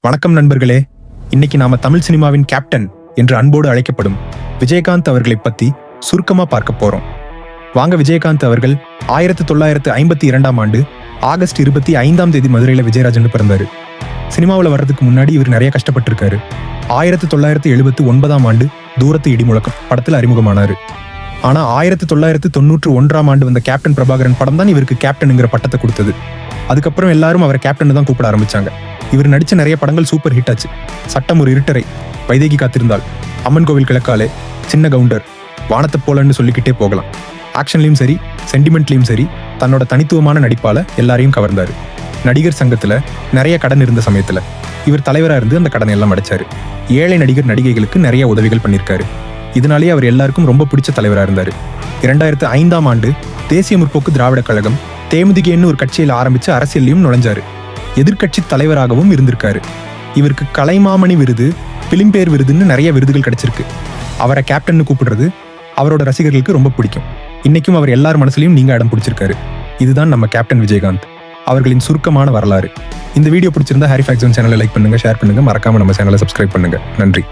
வணக்கம் நண்பர்களே. இன்னைக்கு நாம தமிழ் சினிமாவின் கேப்டன் என்று அன்போடு அழைக்கப்படும் விஜயகாந்த் அவர்களை பத்தி சுருக்கமா பார்க்க போறோம். வாங்க, விஜயகாந்த் அவர்கள் 1952ஆம் ஆண்டு ஆகஸ்ட் 25 மதுரையில விஜயராஜன் பிறந்தாரு. சினிமாவில் வர்றதுக்கு முன்னாடி இவர் நிறைய கஷ்டப்பட்டிருக்காரு. 1979ஆம் ஆண்டு தூரத்து இடிமுழக்கம் படத்தில் அறிமுகமானாரு. ஆனா 1991ஆம் ஆண்டு வந்த கேப்டன் பிரபாகரன் படம் தான் இவருக்கு கேப்டனுங்கிற பட்டத்தை கொடுத்தது. அதுக்கப்புறம் எல்லாரும் அவரை கேப்டன் தான் கூப்பிட ஆரம்பிச்சாங்க. இவர் நடிச்ச நிறைய படங்கள் சூப்பர் ஹிட் ஆச்சு. சட்டம் ஒரு இருட்டரை, வைதேகி காத்திருந்தாள், அம்மன் கோவில் கிழக்காலே, சின்ன கவுண்டர், வானத்தை போலன்னு சொல்லிக்கிட்டே போகலாம். ஆக்ஷன்லயும் சரி, சென்டிமெண்ட்லயும் சரி, தன்னோட தனித்துவமான நடிப்பால எல்லாரையும் கவர்ந்தாரு. நடிகர் சங்கத்துல நிறைய கடன் இருந்த சமயத்துல இவர் தலைவரா இருந்து அந்த கடனை எல்லாம் அடைச்சாரு. ஏழை நடிகர் நடிகைகளுக்கு நிறைய உதவிகள் பண்ணியிருக்காரு. இதனாலேயே அவர் எல்லாருக்கும் ரொம்ப பிடிச்ச தலைவரா இருந்தாரு. 2005ஆம் ஆண்டு தேசிய முற்போக்கு திராவிட கழகம் தேமுதிகன்னு ஒரு கட்சியில் ஆரம்பிச்சு அரசியலையும் நுழைஞ்சாரு. எதிர்கட்சி தலைவராகவும் இருந்திருக்காரு. இவருக்கு கலைமாமணி விருது, பிலிம்பேர் விருதுன்னு நிறைய விருதுகள் கிடைச்சிருக்கு. அவரை கேப்டன்னு கூப்பிடுறது அவரோட ரசிகர்களுக்கு ரொம்ப பிடிக்கும். இன்னைக்கும் அவர் எல்லார் மனசுலையும் நீங்க இடம் பிடிச்சிருக்காரு. இதுதான் நம்ம கேப்டன் விஜயகாந்த் அவர்களின் சுருக்கமான வரலாறு. இந்த வீடியோ பிடிச்சிருந்தா ஹாரி ஃபேக்ட் ஜோன் சேனலை லைக் பண்ணுங்க, ஷேர் பண்ணுங்க, மறக்காம நம்ம சேனலை சப்ஸ்கிரைப் பண்ணுங்க. நன்றி.